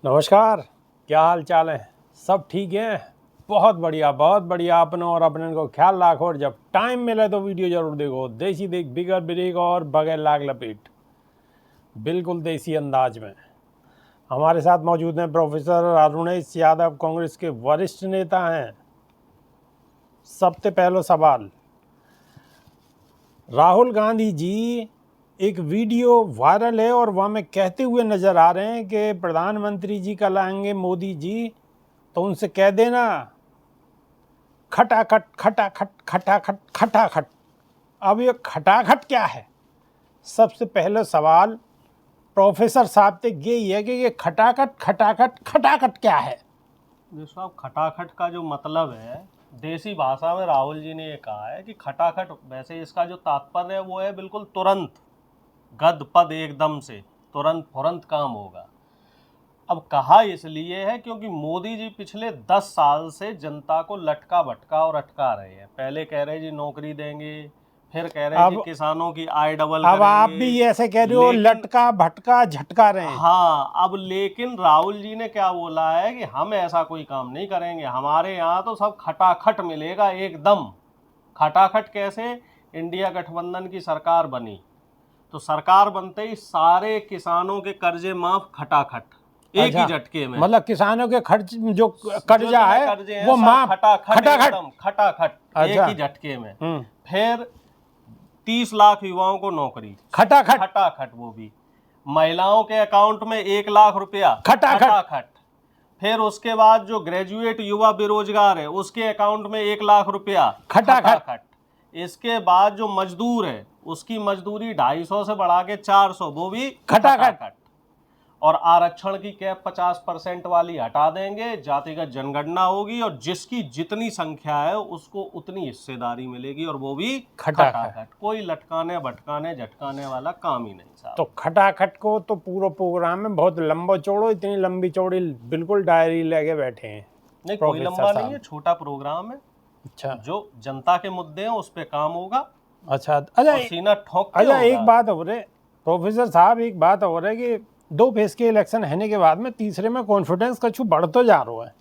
नमस्कार, क्या हाल चाल है? सब ठीक है? बहुत बढ़िया। अपने और अपने को ख्याल रखो और जब टाइम मिले तो वीडियो जरूर देखो। देसी देख बिगर ब्रेक और बगैर लाग लपेट, बिल्कुल देसी अंदाज में। हमारे साथ मौजूद हैं प्रोफेसर अरुणेश यादव, कांग्रेस के वरिष्ठ नेता हैं। सबसे पहला सवाल, राहुल गांधी जी एक वीडियो वायरल है और वहाँ में कहते हुए नजर आ रहे हैं कि प्रधानमंत्री जी कल आएंगे मोदी जी, तो उनसे कह देना खटाखट खटाखट खटाखट खटाखट। अब ये खटाखट क्या है? सबसे पहले सवाल प्रोफेसर साहब से यही है कि ये खटाखट खटाखट खटाखट क्या है? जो साहब खटाखट का जो मतलब है, देसी भाषा में राहुल जी ने ये कहा है कि खटाखट, वैसे इसका जो तात्पर्य है वो है बिल्कुल तुरंत, गद पद एकदम से, तुरंत फुरंत काम होगा। अब कहा इसलिए है क्योंकि मोदी जी पिछले 10 साल से जनता को लटका भटका और अटका रहे हैं। पहले कह रहे जी नौकरी देंगे, फिर कह रहे जी किसानों की आय डबल अब करेंगे। आप भी ऐसे कह रहे हो, लटका भटका झटका रहे हैं। हाँ, अब लेकिन राहुल जी ने क्या बोला है कि हम ऐसा कोई काम नहीं करेंगे, हमारे यहाँ तो सब खटाखट मिलेगा एकदम। खटाखट कैसे? इंडिया गठबंधन की सरकार बनी तो सरकार बनते ही सारे किसानों के कर्जे माफ खटाखट, एक ही झटके में। मतलब किसानों के खर्च जो कर्जा है वो माफ खटाखट खटाखट एक ही झटके में। फिर 30 लाख युवाओं को नौकरी खटाखट खटाखट, वो भी महिलाओं के अकाउंट में 1 लाख रुपया खटाखट। फिर उसके बाद जो ग्रेजुएट युवा बेरोजगार है उसके अकाउंट में 1 लाख रुपया खटाखट। इसके बाद जो मजदूर है उसकी मजदूरी 250 से बढ़ा के 400, वो भी खटाखट। और आरक्षण की कैप 50% वाली हटा देंगे, जातिगत जनगणना होगी और जिसकी जितनी संख्या है उसको उतनी हिस्सेदारी मिलेगी, और वो भी खटाखट। कोई लटकाने भटकाने झटकाने वाला काम ही नहीं साहब। तो खटाखट को तो पूरा प्रोग्राम में बहुत लंबा चौड़ो, इतनी लंबी चौड़ी बिल्कुल डायरी लेके बैठे हैं। नहीं, कोई लंबा नहीं है, छोटा प्रोग्राम है। अच्छा, जो जनता के मुद्दे हैं उस पे काम होगा। अच्छा सीना ठोक के अच्छा, एक बात हो रही प्रोफेसर साहब, एक बात हो रही है कि 2 फेज के इलेक्शन होने के बाद में तीसरे में कॉन्फिडेंस कछु बढ़ तो जा रहा है,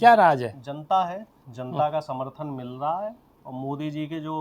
क्या राज है? जनता है, जनता का समर्थन मिल रहा है। और मोदी जी के जो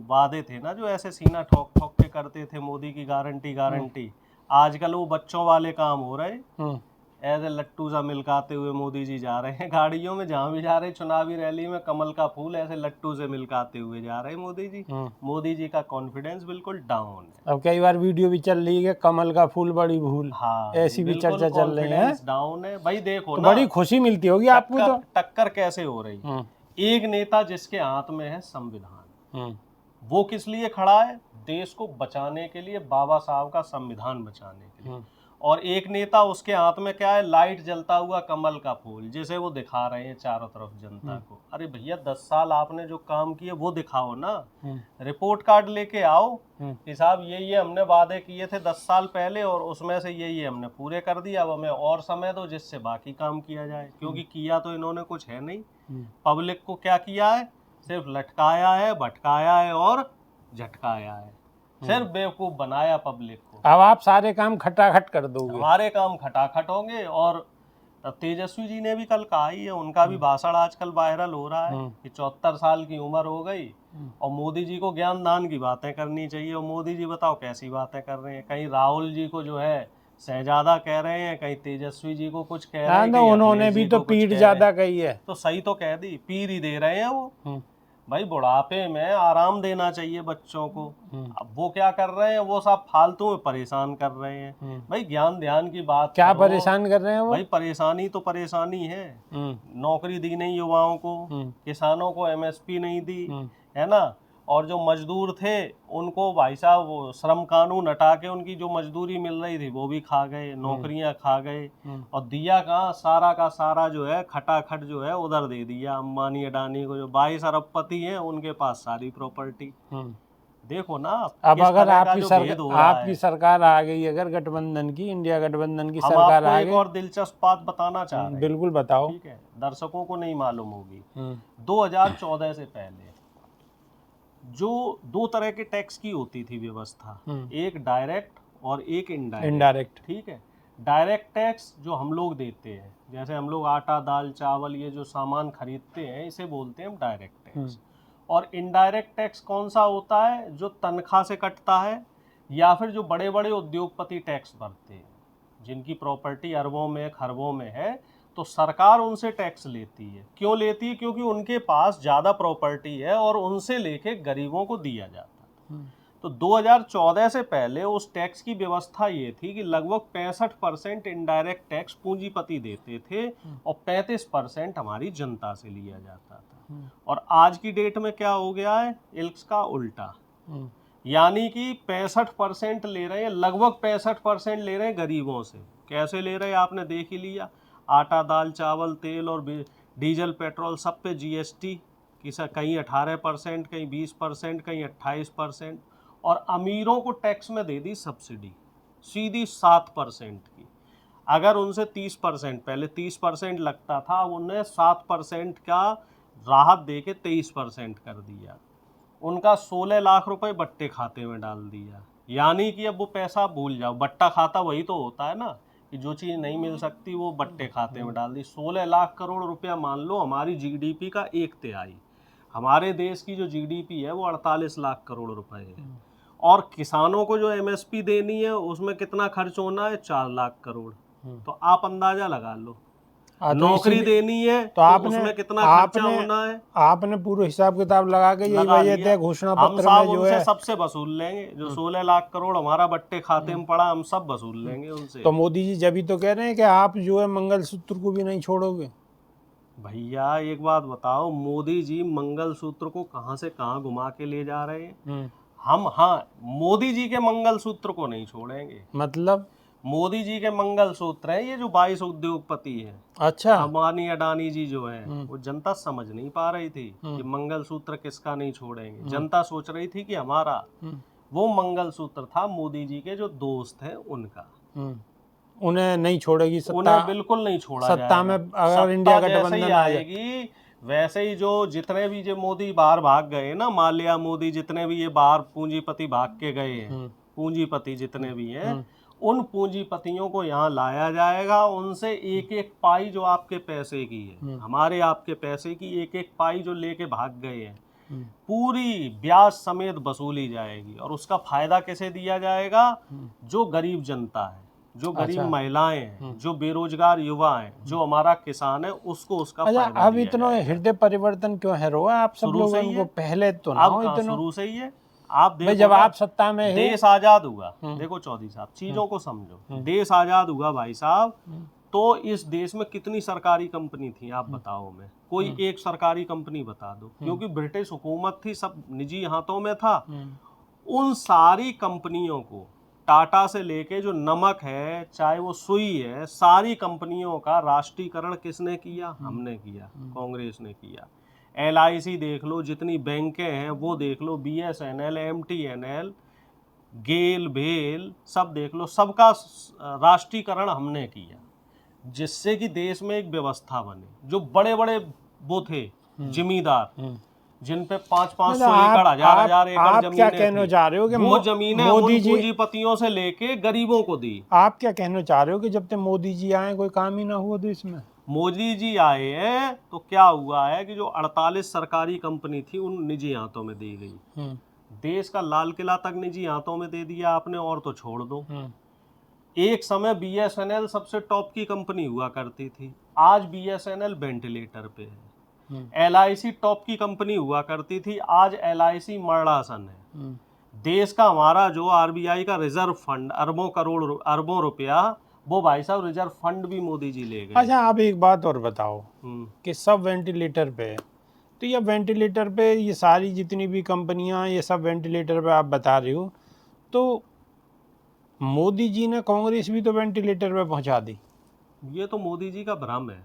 वादे थे ना, जो ऐसे सीना ठोक ठोक के करते थे, मोदी की गारंटी, आजकल वो बच्चों वाले काम हो रहे। ऐसे लट्टू सा मिलकाते हुए मोदी जी जा रहे हैं गाड़ियों में, जहाँ भी जा रहे हैं चुनावी रैली में, कमल का फूल ऐसे लट्टू से मिलकाते हुए जा रहे हैं मोदी जी। मोदी जी का कॉन्फिडेंस बिल्कुल डाउन है। अब कई बार वीडियो भी चल रही है, कमल का फूल बड़ी भूल। हाँ, ऐसी भी चर्चा चल रही है। डाउन है भाई। देखो तो ना, बड़ी खुशी मिलती होगी आपको। तो टक्कर कैसे हो रही। एक नेता जिसके हाथ में है संविधान, वो किस लिए खड़ा है? देश को बचाने के लिए, बाबा साहब का संविधान बचाने के लिए। और एक नेता, उसके हाथ में क्या है? लाइट जलता हुआ कमल का फूल, जैसे वो दिखा रहे हैं चारों तरफ जनता को। अरे भैया, 10 साल आपने जो काम किए वो दिखाओ ना, रिपोर्ट कार्ड लेके आओ कि साहब ये हमने वादे किए थे 10 साल पहले और उसमें से ये हमने पूरे कर दिया। अब हमें और समय दो जिससे बाकी काम किया जाए, क्योंकि किया तो इन्होंने कुछ है नहीं। पब्लिक को क्या किया है? सिर्फ लटकाया है, भटकाया है और झटकाया है, सिर्फ बेवकूफ बनाया पब्लिक को। अब आप सारे काम खटाखट कर दोगे। हमारे काम खटाखट होंगे। और तेजस्वी जी ने भी कल कहा ही है, उनका भी भाषण आजकल वायरल हो रहा है कि 74 साल की उम्र हो गई और मोदी जी को ज्ञान दान की बातें करनी चाहिए। और मोदी जी बताओ कैसी बातें कर रहे हैं। कहीं राहुल जी को जो है शहजादा कह रहे हैं, कहीं तेजस्वी जी को कुछ कह रहे हैं। उन्होंने भी तो पीठ ज्यादा कही है, तो सही तो कह दी, पीर ही दे रहे हैं वो। भाई, बुढ़ापे में आराम देना चाहिए बच्चों को। अब वो क्या कर रहे हैं? वो सब फालतू में परेशान कर रहे हैं। भाई, ज्ञान ध्यान की बात क्या परेशान कर रहे हैं वो? भाई, परेशानी तो परेशानी है। नौकरी दी नहीं युवाओं को, किसानों को एमएसपी नहीं दी, है ना। और जो मजदूर थे उनको भाई साहब वो श्रम कानून हटा के उनकी जो मजदूरी मिल रही थी वो भी खा गए, नौकरियां खा गए। और दिया कहाँ? सारा का सारा जो है खटाखट जो है उधर दे दिया अंबानी अडानी को, जो 22 अरबपति हैं उनके पास सारी प्रॉपर्टी। देखो ना, अब अगर आपकी सरकार आ गई, अगर गठबंधन की, इंडिया गठबंधन की सरकार आ गई, एक और दिलचस्प बात बताना चाह रहे हैं। बिल्कुल बताओ। ठीक है, दर्शकों को नहीं मालूम होगी। 2014 से पहले जो 2 तरह के टैक्स की होती थी व्यवस्था, एक डायरेक्ट और एक इनडायरेक्ट। ठीक है, डायरेक्ट टैक्स जो हम लोग देते हैं, जैसे हम लोग आटा दाल चावल ये जो सामान खरीदते हैं, इसे बोलते हैं हम डायरेक्ट टैक्स। और इनडायरेक्ट टैक्स कौन सा होता है? जो तनख्वाह से कटता है, या फिर जो बड़े बड़े उद्योगपति टैक्स भरते हैं, जिनकी प्रॉपर्टी अरबों में खरबों में है, तो सरकार उनसे टैक्स लेती है। क्यों लेती है? क्योंकि उनके पास ज़्यादा प्रॉपर्टी है और उनसे लेके गरीबों को दिया जाता है। तो 2014 से पहले उस टैक्स की व्यवस्था ये थी कि लगभग 65% इनडायरेक्ट टैक्स पूंजीपति देते थे और 35% हमारी जनता से लिया जाता था। और आज की डेट में क्या हो गया है? इसका उल्टा, यानी कि 65% ले रहे हैं, लगभग 65% ले रहे हैं गरीबों से। कैसे ले रहे हैं? आपने देख ही लिया, आटा दाल चावल तेल और डीजल पेट्रोल सब पे जीएसटी, कहीं 18%, कहीं 20%, कहीं 28%। और अमीरों को टैक्स में दे दी सब्सिडी सीधी 7% की। अगर उनसे 30%, पहले 30% लगता था, अब उन्हें 7% का राहत दे के 23% कर दिया। उनका 16 लाख रुपए बट्टे खाते में डाल दिया। यानी कि अब वो पैसा भूल जाओ, बट्टा खाता वही तो होता है ना, कि जो चीज़ नहीं मिल सकती वो बट्टे खाते में डाल दी। 16 लाख करोड़ रुपया मान लो हमारी जीडीपी का 1/3। हमारे देश की जो जीडीपी है वो 48 लाख करोड़ रुपए है। और किसानों को जो एमएसपी देनी है उसमें कितना खर्च होना है? 4 लाख करोड़। तो आप अंदाजा लगा लो, नौकरी देनी है तो उसमें कितना खर्चा होना है? आपने पूरे हिसाब किताब लगा के यही वजह थे घोषणा पत्र में जो है सबसे वसूल लेंगे। जो 16 लाख करोड़ हमारा बट्टे खाते में पड़ा, हम सब वसूल लेंगे उनसे। तो मोदी जी जब ही तो कह रहे हैं कि आप जो है मंगलसूत्र को भी नहीं छोड़ोगे। भैया एक बात बताओ, मोदी जी मंगलसूत्र को कहां से कहां घुमा के ले जा रहे हैं? हम, हाँ, मोदी जी के मंगलसूत्र को नहीं छोड़ेंगे। मतलब मोदी जी के मंगलसूत्र हैं ये जो 22 उद्योगपति हैं। अच्छा, अंबानी अडानी जी जो हैं, वो जनता समझ नहीं पा रही थी कि मंगलसूत्र किसका नहीं छोड़ेंगे। जनता सोच रही थी कि हमारा वो मंगलसूत्र था मोदी जी के जो दोस्त हैं उनका। उन्हें नहीं छोड़ेगी सत्ता, उन्हें बिल्कुल नहीं छोड़ा सत्ता में अगर इंडिया गठबंधन आएगी, वैसे ही जो जितने भी जो मोदी बाहर भाग गए ना, माल्या मोदी, जितने भी ये बाहर पूंजीपति भाग के गए हैं, पूंजीपति जितने भी हैं, उन पूंजीपतियों को यहाँ लाया जाएगा। उनसे एक एक पाई जो आपके पैसे की है, हमारे आपके पैसे की एक एक पाई जो लेके भाग गए हैं, पूरी ब्याज समेत वसूली जाएगी। और उसका फायदा कैसे दिया जाएगा? जो गरीब जनता है, जो गरीब महिलाएं हैं, जो बेरोजगार युवा हैं, जो हमारा किसान है, उसको उसका फायदा दिया अब इतना हृदय परिवर्तन क्यों है रोआ आप सब लोगों को? पहले तो ना हो इतना, शुरू से ही है। आप देखो, जब आप सत्ता में देश आजाद हुआ, देखो चौधरी साहब, चीजों को समझो। देश आजाद हुआ भाई साहब, तो इस देश में कितनी सरकारी कंपनी थी आप बताओ? मैं कोई एक सरकारी कंपनी बता दो, क्योंकि ब्रिटिश हुकूमत थी, सब निजी हाथों में था। उन सारी कंपनियों को, टाटा से लेके जो नमक है, चाहे वो सुई है, सारी कंपनियों का राष्ट्रीयकरण किसने किया? हमने किया, कांग्रेस ने किया। LIC देख लो, जितनी बैंकें हैं वो देख लो, BSNL, MTNL, गेल भेल सब देख लो, सबका राष्ट्रीयकरण हमने किया, जिससे कि देश में एक व्यवस्था बने। जो बड़े बड़े वो थे जमींदार, जिन पे 500-500 एकड़, 1000-1000 एकड़ जमीनें, क्या कहना चाह रहे हो कि वो जमीनें मोदी जी पूंजीपतियों से लेके गरीबों को दी। आप क्या कहना चाह रहे हो कि जब तक मोदी जी आए कोई काम ही ना हुआ देश में? मोदी जी आए हैं तो क्या हुआ है कि जो 48 सरकारी कंपनी थी उन निजी हाथों में दी गई। देश का लाल किला तक निजी हाथों में दे दिया आपने, और तो छोड़ दो। एक समय BSNL सबसे टॉप की कंपनी हुआ करती थी, आज BSNL वेंटिलेटर पे है। LIC टॉप की कंपनी हुआ करती थी, आज LIC मरणासन है। देश का हमारा जो RBI का रिजर्व फंड अरबों रुपया, वो भाई साहब रिजर्व फंड भी मोदी जी ले गए। अच्छा, आप एक बात और बताओ कि सब वेंटिलेटर पे है, तो ये वेंटिलेटर पे ये सारी जितनी भी कंपनियां, ये सब वेंटिलेटर पे आप बता रहे हो, तो मोदी जी ने कांग्रेस भी तो वेंटिलेटर पे पहुंचा दी। ये तो मोदी जी का भ्रम है।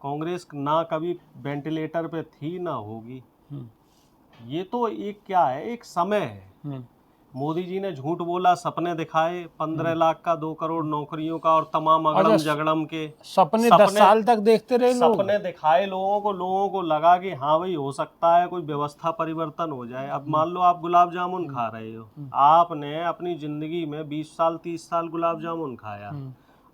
कांग्रेस ना कभी वेंटिलेटर पे थी ना होगी। ये तो एक क्या है, एक समय है। मोदी जी ने झूठ बोला, सपने दिखाए 15 लाख का, 2 करोड़ नौकरियों का और तमाम अगड़म जगड़म के सपने 10 साल तक देखते रहे लोग। सपने दिखाए लोगों को लगा कि हाँ भाई हो सकता है कोई व्यवस्था परिवर्तन हो जाए। अब मान लो आप गुलाब जामुन खा रहे हो, आपने अपनी जिंदगी में 20 साल 30 साल गुलाब जामुन खाया,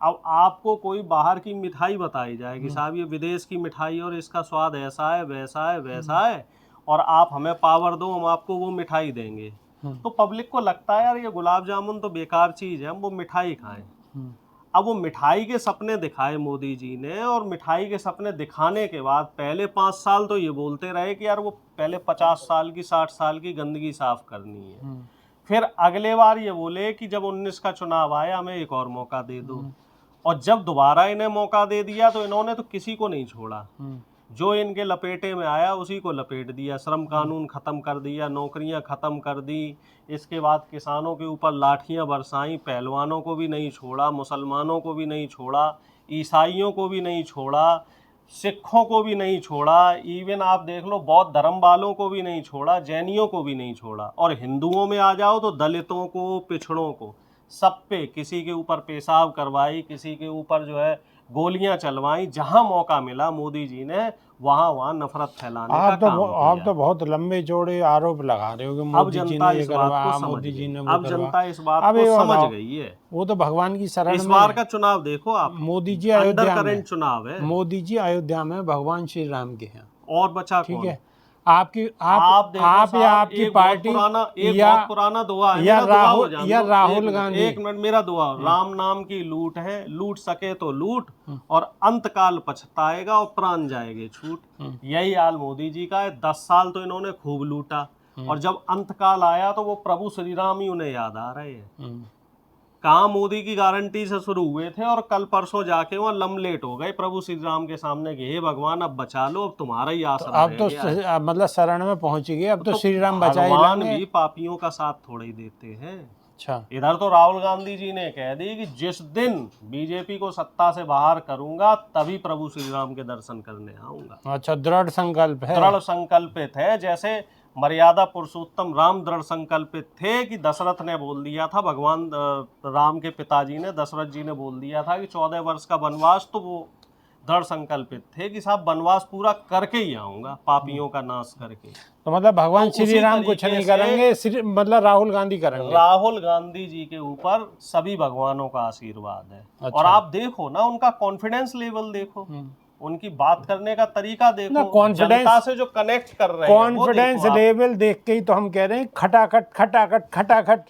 अब आपको कोई बाहर की मिठाई बताई जाए कि साहब ये विदेश की मिठाई और इसका स्वाद ऐसा है वैसा है वैसा है, और आप हमें पावर दो, हम आपको वो मिठाई देंगे, तो पब्लिक को लगता है यार ये गुलाब जामुन तो बेकार चीज है, हम वो मिठाई खाएं। अब वो मिठाई के सपने दिखाए मोदी जी ने, और मिठाई के सपने दिखाने के बाद पहले 5 साल तो ये बोलते रहे कि यार वो पहले 50 साल की 60 साल की गंदगी साफ करनी है। फिर अगले बार ये बोले कि जब 19 का चुनाव आया हमें एक और मौका दे दो, और जब दोबारा इन्हें मौका दे दिया तो इन्होंने तो किसी को नहीं छोड़ा, जो इनके लपेटे में आया उसी को लपेट दिया। श्रम कानून खत्म कर दिया, नौकरियां खत्म कर दी, इसके बाद किसानों के ऊपर लाठियां बरसाई, पहलवानों को भी नहीं छोड़ा, मुसलमानों को भी नहीं छोड़ा, ईसाइयों को भी नहीं छोड़ा, सिखों को भी नहीं छोड़ा, इवन आप देख लो बौद्ध धर्म वालों को भी नहीं छोड़ा, जैनियों को भी नहीं छोड़ा, और हिंदुओं में आ जाओ तो दलितों को, पिछड़ों को, सब पे किसी के ऊपर पेशाब करवाई, किसी के ऊपर जो है गोलियां चलवाई। जहां मौका मिला मोदी जी ने वहां नफरत फैलाने का काम किया। आप तो बहुत लंबे चौड़े आरोप लगा रहे हो कि मोदी जी ने ये करवाया, मोदी जी ने वो अब जनता इस बात को समझ गई है। वो तो भगवान की शरण में। इस बार का चुनाव देखो आप, मोदी जी अयोध्या में, चुनाव है, मोदी जी अयोध्या में भगवान श्री राम के हैं, और बचा ठीक कौन? है। आप या आपकी पार्टी बहुत पुराना दुआ है, या राहुल गांधी। एक मिनट, मेरा दुआ, राम नाम की लूट है, लूट सके तो लूट, और अंतकाल पछताएगा और प्राण जाएंगे छूट। यही हाल मोदी जी का है। 10 साल तो इन्होंने खूब लूटा, और जब अंतकाल आया तो वो प्रभु श्री राम ही उन्हें याद आ रहे हैं। कहाँ मोदी की गारंटी से शुरू हुए थे, और कल परसों जाके वहाँ लमलेट हो गए प्रभु श्री राम के सामने कि हे भगवान अब बचा लो, अब तुम्हारा ही आसरा अब तो मतलब शरण में पहुंच गए, अब तो श्री राम बचा ही भगवान भी पापियों का साथ थोड़े ही देते हैं। अच्छा, इधर तो राहुल गांधी जी ने कह दी कि जिस दिन बीजेपी को सत्ता से बाहर करूंगा तभी प्रभु श्री राम के दर्शन करने आऊंगा। अच्छा, दृढ़ संकल्प है, दृढ़ संकल्पित है। जैसे मर्यादा पुरुषोत्तम राम दृढ़ संकल्पित थे कि दशरथ ने बोल दिया था, भगवान राम के पिताजी ने, दशरथ जी ने बोल दिया था कि 14 वर्ष का वनवास, तो वो दृढ़ संकल्पित थे कि साहब वनवास पूरा करके ही आऊंगा, पापियों का नाश करके। तो मतलब भगवान श्री राम कुछ नहीं करेंगे, मतलब राहुल गांधी करेंगे। राहुल गांधी जी के ऊपर सभी भगवानों का आशीर्वाद है। अच्छा। और आप देखो ना, उनका कॉन्फिडेंस लेवल देखो, उनकी बात करने का तरीका देखो, जनता से जो कनेक्ट कर रहे हैं, कॉन्फिडेंस लेवल देख के ही तो हम कह रहे हैं खटाखट खटाखट खटाखट,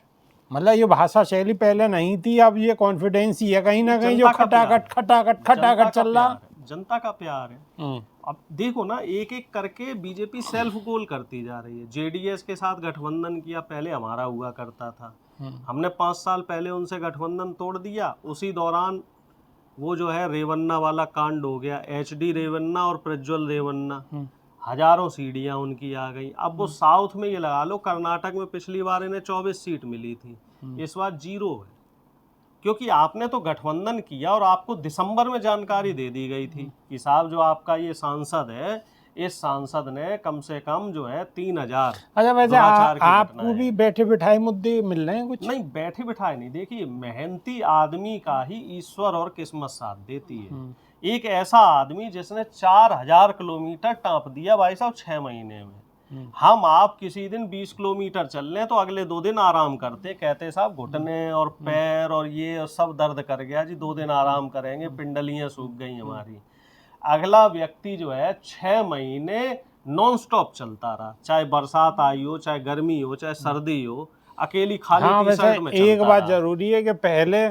मतलब ये भाषा शैली पहले नहीं थी, अब ये कॉन्फिडेंस ही है कहीं ना कहीं जो खटाखट खटाखट खटाखट चल रहा। जनता का प्यार है। अब देखो ना, एक एक करके बीजेपी सेल्फ गोल करती जा रही है। जेडीएस के साथ गठबंधन किया, पहले हमारा हुआ करता था, हमने 5 साल पहले उनसे गठबंधन तोड़ दिया। उसी दौरान वो जो है रेवन्ना वाला कांड हो गया, एचडी रेवन्ना और प्रज्वल रेवन्ना, हजारों सीढ़ियां उनकी आ गई। अब वो साउथ में ये लगा लो, कर्नाटक में पिछली बार इन्हें 24 सीट मिली थी, इस बार 0 है, क्योंकि आपने तो गठबंधन किया और आपको दिसंबर में जानकारी दे दी गई थी कि साहब जो आपका ये सांसद है, इस सांसद ने कम से कम जो है 3000। अच्छा, वैसे आपको भी बैठे बिठाए मुद्दे मिल रहे हैं कुछ? नहीं, बैठे बिठाए नहीं। देखिए, मेहनती आदमी का ही ईश्वर और किस्मत साथ देती है। एक ऐसा आदमी जिसने 4000 किलोमीटर टाँप दिया भाई साहब 6 महीने में। हम आप किसी दिन 20 किलोमीटर चल लें तो अगले 2 दिन आराम करते, कहते साहब घुटने और पैर और ये सब दर्द कर गया जी, 2 दिन आराम करेंगे, पिंडलियां सूख गई हमारी। अगला व्यक्ति जो है 6 महीने नॉन स्टॉप चलता रहा, चाहे बरसात आई हो, चाहे गर्मी हो, चाहे सर्दी हो, अकेली खाली टी-शर्ट में चलता। एक बात जरूरी है कि पहले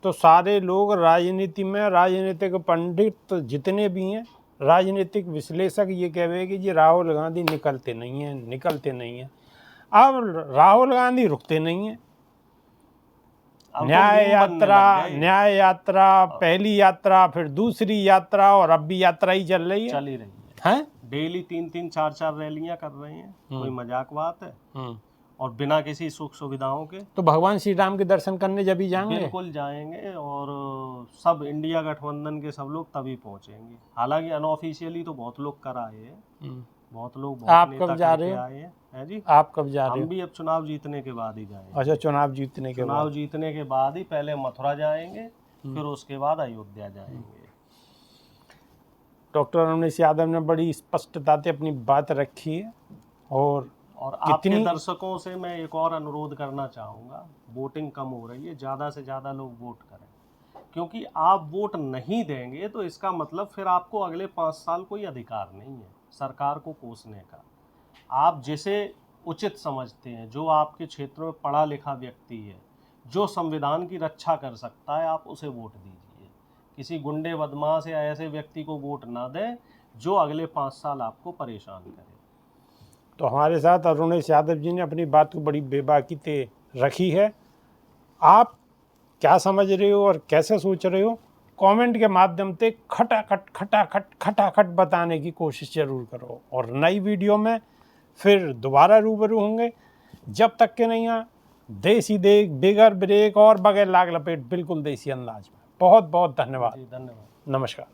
तो सारे लोग राजनीति में, राजनीतिक पंडित जितने भी हैं, राजनीतिक विश्लेषक ये कह रहे हैं कि जी राहुल गांधी निकलते नहीं हैं। अब राहुल गांधी रुकते नहीं हैं। न्याय यात्रा, पहली यात्रा, फिर दूसरी यात्रा, और अब भी यात्रा ही चल रही है। डेली 3-3 4-4 रैलियां कर रहे हैं, कोई मजाक बात है? और बिना किसी सुख सुविधाओं के। तो भगवान श्री राम के दर्शन करने जब भी जाएंगे? बिल्कुल जाएंगे, और सब इंडिया गठबंधन के सब लोग तभी पहुंचेंगे। हालांकि अनऑफिशियली तो बहुत लोग कर आए हैं, बहुत लोग बहुत आप नेता कब जा रहे करके हो? आए हैं जी। आप कब जा रहे हम हो? भी अब चुनाव जीतने के बाद ही जाएंगे। अच्छा, चुनाव जीतने के चुनाव बाद। जीतने के बाद ही पहले मथुरा जाएंगे, फिर उसके बाद अयोध्या जाएंगे। डॉक्टर अरुणेश यादव ने बड़ी स्पष्टता से अपनी बात रखी है। और आपके कितनी दर्शकों से मैं एक और अनुरोध करना चाहूँगा, वोटिंग कम हो रही है, ज़्यादा से ज़्यादा लोग वोट करें, क्योंकि आप वोट नहीं देंगे तो इसका मतलब फिर आपको अगले 5 साल कोई अधिकार नहीं है सरकार को कोसने का। आप जिसे उचित समझते हैं, जो आपके क्षेत्र में पढ़ा लिखा व्यक्ति है, जो संविधान की रक्षा कर सकता है, आप उसे वोट दीजिए। किसी गुंडे बदमाश या ऐसे व्यक्ति को वोट ना दें जो अगले 5 साल आपको परेशान करे। तो हमारे साथ अरुणेश यादव जी ने अपनी बात को बड़ी बेबाकी से रखी है। आप क्या समझ रहे हो और कैसे सोच रहे हो, कमेंट के माध्यम से खटाखट बताने की कोशिश जरूर करो। और नई वीडियो में फिर दोबारा रूबरू होंगे। जब तक के नहीं देसी देख बिगर ब्रेक और बगैर लाग लपेट बिल्कुल देसी अंदाज में। बहुत बहुत धन्यवाद। जी, धन्यवाद। नमस्कार।